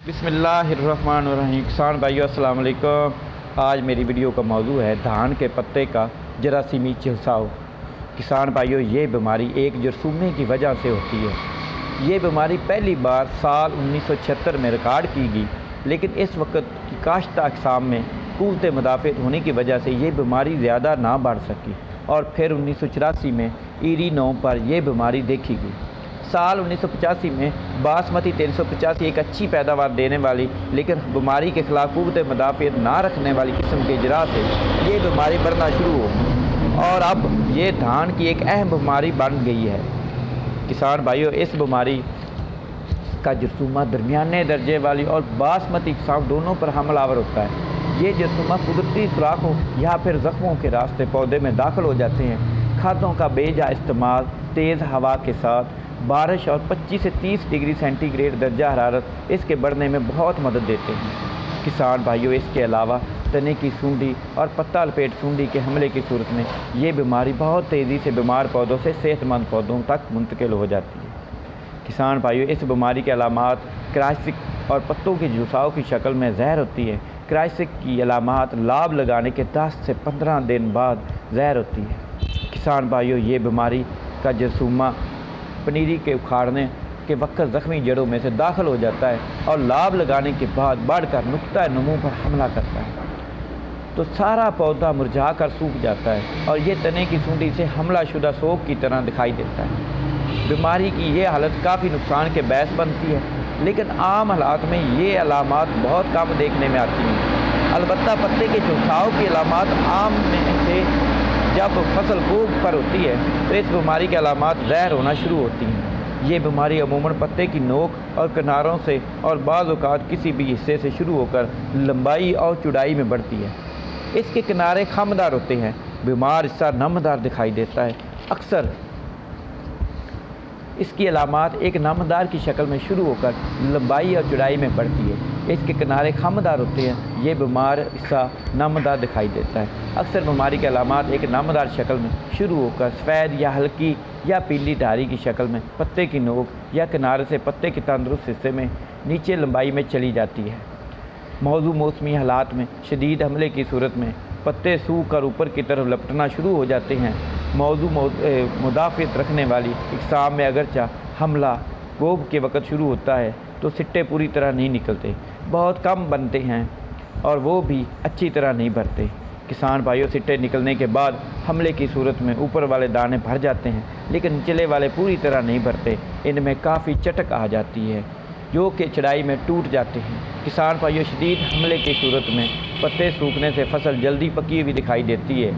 बिस्मिल्लाहिर्रहमानिर्रहीम। किसान भाइयों अस्सलाम वालेकुम। आज मेरी वीडियो का मौजू है धान के पत्ते का जरासीमी झुलसाव। किसान भाइयों, ये बीमारी एक जरसूमे की वजह से होती है। ये बीमारी पहली बार साल 1976 में रिकॉर्ड की गई, लेकिन इस वक्त की काश्ता अक़साम में क़ुव्वत मुदाफ़अत होने की वजह से ये बीमारी ज़्यादा ना बढ़ सकी और फिर 1984 में ईरी 9 पर यह बीमारी देखी गई। साल 1985 में बासमती 385 एक अच्छी पैदावार देने वाली लेकिन बीमारी के ख़िलाफ़ क़ुव्वत मुदाफ़अत ना रखने वाली किस्म के जरा से ये बीमारी बढ़ना शुरू हो और अब ये धान की एक अहम बीमारी बन गई है। किसान भाइयों, इस बीमारी का जरसूमा दरमियाने दर्जे वाली और बासमती किस्म दोनों पर हमलावर होता है। ये जरसूमा कुदरती सुराखों या फिर ज़ख्मों के रास्ते पौधे में दाखिल हो जाते हैं। खादों का बेजा इस्तेमाल, तेज़ हवा के साथ बारिश और 25 से 30 डिग्री सेंटीग्रेड दर्जा हरारत इसके बढ़ने में बहुत मदद देते हैं। किसान भाइयों, इसके अलावा तने की सूंडी और पत्ता लपेट सूंडी के हमले की सूरत में ये बीमारी बहुत तेज़ी से बीमार पौधों से सेहतमंद पौधों तक मुंतकिल हो जाती है। किसान भाइयों, इस बीमारी के अलामात क्राइसिक और पत्तों के झुलसाव की शक्ल में जहर होती है। क्राइसिक की अलामात लाभ लगाने के 10 से 15 दिन बाद जहर होती है। किसान भाइयों, ये बीमारी का जरसूमा पनीरी के उखाड़ने के वक्त ज़ख्मी जड़ों में से दाखिल हो जाता है और लाभ लगाने के बाद बढ़कर नुक्ता नमू पर हमला करता है, तो सारा पौधा मुरझा कर सूख जाता है और ये तने की सूंडी से हमला शुदा सोग की तरह दिखाई देता है। बीमारी की ये हालत काफ़ी नुकसान के बायस बनती है, लेकिन आम हालात में ये अलामात बहुत कम देखने में आती हैं। अलबत्ता पत्ते के झुलसाव की अलामात आम में से जब फसल गोब पर होती है तो इस बीमारी के अलामात ज़हर होना शुरू होती हैं। ये बीमारी अमूमन पत्ते की नोक और किनारों से और बाज़ औक़ात किसी भी हिस्से से शुरू होकर लंबाई और चौड़ाई में बढ़ती है। इसके किनारे खमदार होते हैं। बीमार हिस्सा नमदार दिखाई देता है। अक्सर इसकी अलामात एक नमदार की शक्ल में शुरू होकर लंबाई और चौड़ाई में बढ़ती है। इसके किनारे खमदार होते हैं। ये बीमार हिस्सा नमदार दिखाई देता है। अक्सर बीमारी के अलामात एक नमदार शक्ल में शुरू होकर सफ़ेद या हल्की या पीली धारी की शक्ल में पत्ते की नोक या किनारे से पत्ते के तंदुरुस्त हिस्से में नीचे लंबाई में चली जाती है। मौजू मौसमी हालात में शदीद हमले की सूरत में पत्ते सूख कर ऊपर की तरफ लपटना शुरू हो जाते हैं। मौजू मुदाफ़अत रखने वाली इक़साम में अगरचा हमला गोब के वक़्त शुरू होता है तो सिट्टे पूरी तरह नहीं निकलते, बहुत कम बनते हैं और वो भी अच्छी तरह नहीं भरते। किसान भाइयों, सिट्टे निकलने के बाद हमले की सूरत में ऊपर वाले दाने भर जाते हैं लेकिन निचले वाले पूरी तरह नहीं भरते। इनमें काफ़ी चटक आ जाती है जो कि चढ़ाई में टूट जाते हैं। किसान भाइयों, शदीद हमले की सूरत में पत्ते सूखने से फसल जल्दी पकी हुई दिखाई देती है।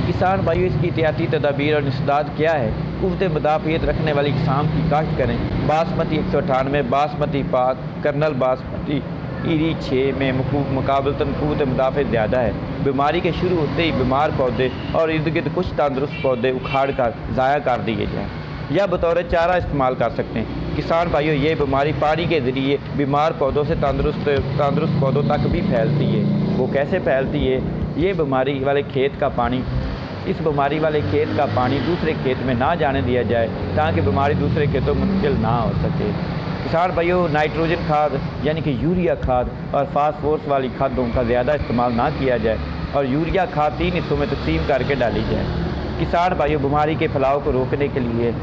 किसान भाइयों, इसकी एहतियाती तदाबीर और इंसदाद क्या है? क़ुव्वत मुदाफ़अत रखने वाली किस्म की काश्त करें। बासमती 198, बासमती पाक, कर्नल बासमती ईरी 6 में मुकाबलतन क़ुव्वत मुदाफ़अत ज़्यादा है। बीमारी के शुरू होते ही बीमार पौधे और इर्द गिर्द कुछ तंदुरुस्त पौधे उखाड़ कर ज़ाया कर दिए जाएँ या बतौर चारा इस्तेमाल कर सकते हैं। किसान भाइयों, ये बीमारी पानी के ज़रिए बीमार पौधों से तंदुरुस्त पौधों तक भी फैलती है। वो कैसे फैलती है? ये बीमारी वाले खेत का पानी इस बीमारी वाले खेत का पानी दूसरे खेत में ना जाने दिया जाए ताकि बीमारी दूसरे खेतों में मुंतकिल ना हो सके। किसान भाइयों, नाइट्रोजन खाद यानी कि यूरिया खाद और फास्फोरस वाली खादों का ज़्यादा इस्तेमाल ना किया जाए और यूरिया खाद 3 हिस्सों में तकसीम करके डाली जाए। किसान भाइयों, बीमारी के फैलाव को रोकने के लिए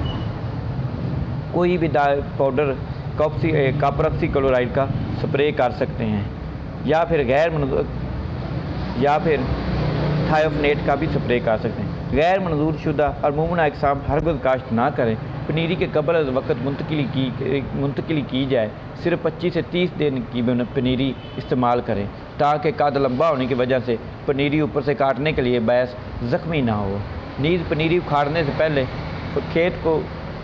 कोई भी पाउडर कॉपर ऑक्सीक्लोराइड का स्प्रे कर सकते हैं या फिर थायोफनेट का भी स्प्रे कर सकते हैं। गैर मंजूर शुदा और मुमना इक़साम हरगिज़ काश्त ना करें। पनीरी के कबल अज़ वक़्त मुंतकिली की जाए। सिर्फ 25 से 30 दिन की पनीरी इस्तेमाल करें ताकि कद लंबा होने की वजह से पनीरी ऊपर से काटने के लिए बैस ज़ख्मी ना हो। नीज़ पनीरी उखाड़ने से पहले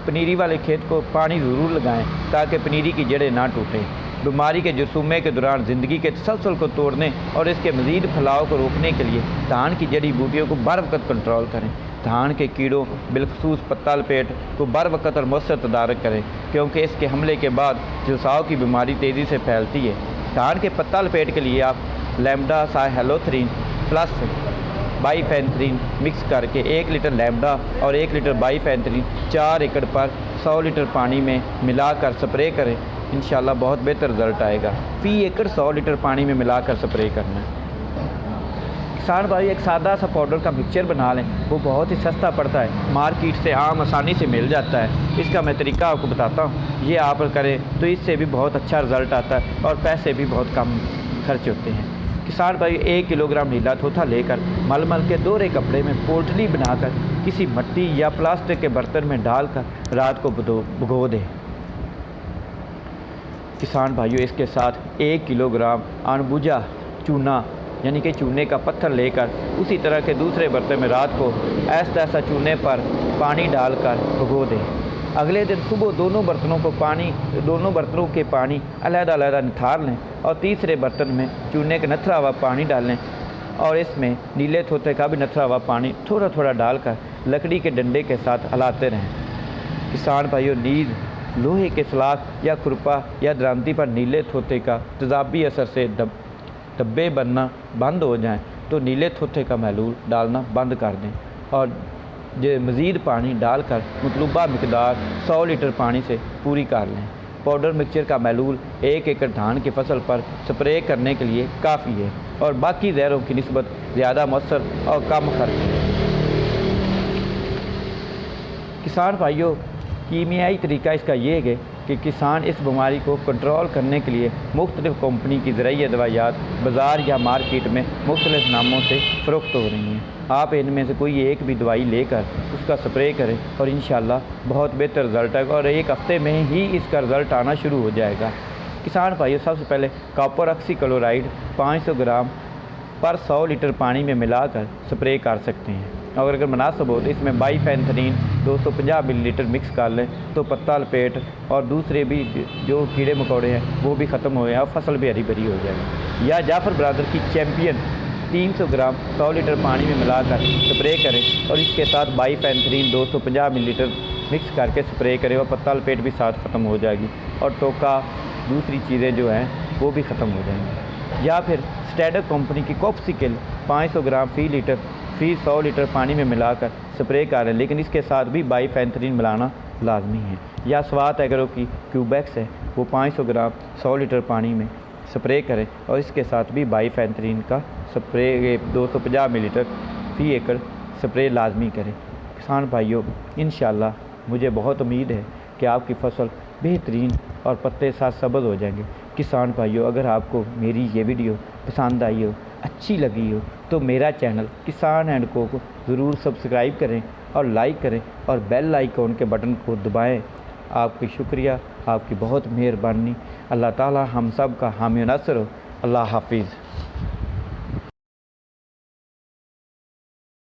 पनीरी वाले खेत को पानी ज़रूर लगाएं ताकि पनीरी की जड़ें ना टूटें। बीमारी के जरसूमे के दौरान ज़िंदगी के तसलसल को तोड़ने और इसके मज़ीद फैलाव को रोकने के लिए धान की जड़ी बूटियों को बर वक़्त कंट्रोल करें। धान के कीड़ों बिलखसूस पत्ता लपेट को बर वक़्त और मौसर तदारक करें क्योंकि इसके हमले के बाद झुलसाव की बीमारी तेज़ी से फैलती है। धान के पत्ता लपेट के लिए आप लैम्बडा साइहेलोथ्रीन प्लस बाईफेंथ्रीन मिक्स करके 1 लीटर लैम्बडा और 1 लीटर बाईफेंथ्रीन 4 एकड़ पर 100 लीटर पानी में मिलाकर स्प्रे करें। इंशाल्लाह बहुत बेहतर रिज़ल्ट आएगा। फ़ी एकड़ 100 लीटर पानी में मिलाकर स्प्रे करना है। किसान भाई एक सादा सा पाउडर का मिक्सचर बना लें, वो बहुत ही सस्ता पड़ता है, मार्केट से आम आसानी से मिल जाता है। इसका मैं तरीका आपको बताता हूँ, ये आप करें तो इससे भी बहुत अच्छा रिज़ल्ट आता है और पैसे भी बहुत कम खर्च होते हैं। किसान भाई 1 किलोग्राम नीला थोथा लेकर मलमल के दोहरे कपड़े में पोटली बनाकर किसी मिट्टी या प्लास्टिक के बर्तन में डालकर रात को भिगो दें। किसान भाइयों इसके साथ 1 किलोग्राम अनबुझा चूना यानी कि चूने का पत्थर लेकर उसी तरह के दूसरे बर्तन में रात को ऐसा चूने पर पानी डालकर भिगो दें। अगले दिन सुबह दोनों बर्तनों के पानी अलग-अलग निथार लें और तीसरे बर्तन में चूने का नथरा हुआ पानी डालें और इसमें नीले थोथे का भी नथरा हुआ पानी थोड़ा थोड़ा डालकर लकड़ी के डंडे के साथ हिलाते रहें। किसान भाइयों नींद, लोहे के सलाख या खुरपा या द्रांति पर नीले थोथे का तेजाबी असर से धब्बे बनना बंद हो जाएं तो नीले थोथे का महलूल डालना बंद कर दें और मज़ीद पानी डालकर मतलूबा मिकदार 100 लीटर पानी से पूरी कर लें। पाउडर मिक्सचर का महलूल 1 एकड़ धान की फसल पर स्प्रे करने के लिए काफ़ी है और बाकी ज़हरों की निस्बत ज़्यादा मौसर और कम खर्च है। किसान भाइयों कीमियाई तरीका इसका ये है कि किसान इस बीमारी को कंट्रोल करने के लिए मुख्तलिफ़ कंपनी की ज़रिए दवाइयात बाज़ार या मार्केट में मुख्तलिफ़ नामों से फ़रोख्त हो रही हैं। आप इनमें से कोई एक भी दवाई लेकर उसका स्प्रे करें और इंशाल्लाह बहुत बेहतर रिज़ल्ट आएगा और 1 हफ़्ते में ही इसका रिज़ल्ट आना शुरू हो जाएगा। किसान भाइयों सबसे पहले कॉपर ऑक्सीक्लोराइड 500 ग्राम पर 100 लीटर पानी में मिलाकर स्प्रे कर सकते हैं और अगर मुनासिब हो तो इसमें बाइफेंथ्रीन 250 मिलीलीटर मिक्स कर लें तो पत्ता लपेट और दूसरे भी जो कीड़े मकोड़े हैं वो भी ख़त्म हो जाए और फसल भी हरी भरी हो जाएगी। या जाफर ब्रादर की चैम्पियन 300 ग्राम 100 लीटर पानी में मिलाकर स्प्रे करें और इसके साथ बाइफेंथ्रीन 250 मिलीलीटर मिक्स करके स्प्रे करें और पत्ता लपेट भी साथ ख़त्म हो जाएगी और टोका दूसरी चीज़ें जो हैं वो भी ख़त्म हो जाएंगी। या फिर स्टैडर कंपनी की कॉप्सिकल 500 ग्राम फ़ी 100 लीटर पानी में मिलाकर स्प्रे करें, लेकिन इसके साथ भी बाइफेंथ्रीन मिलाना लाजमी है। या स्वात एग्रो की क्यूबेक्स है वो 500 ग्राम 100 लीटर पानी में स्प्रे करें और इसके साथ भी बाइफेंथ्रीन का स्प्रे 250 मिलीलीटर फ़ी एकड़ स्प्रे लाजमी करें। किसान भाइयों इंशाल्लाह मुझे बहुत उम्मीद है कि आपकी फसल बेहतरीन और पत्ते साथ सब्ज़ हो जाएंगे। किसान भाइयों अगर आपको मेरी ये वीडियो पसंद आई हो, अच्छी लगी हो तो मेरा चैनल किसान एंड को ज़रूर सब्सक्राइब करें और लाइक करें और बेल आइकॉन के बटन को दबाएं। आपकी शुक्रिया, आपकी बहुत मेहरबानी। अल्लाह ताला हम सब का हामी नासर हो। अल्लाह हाफिज़।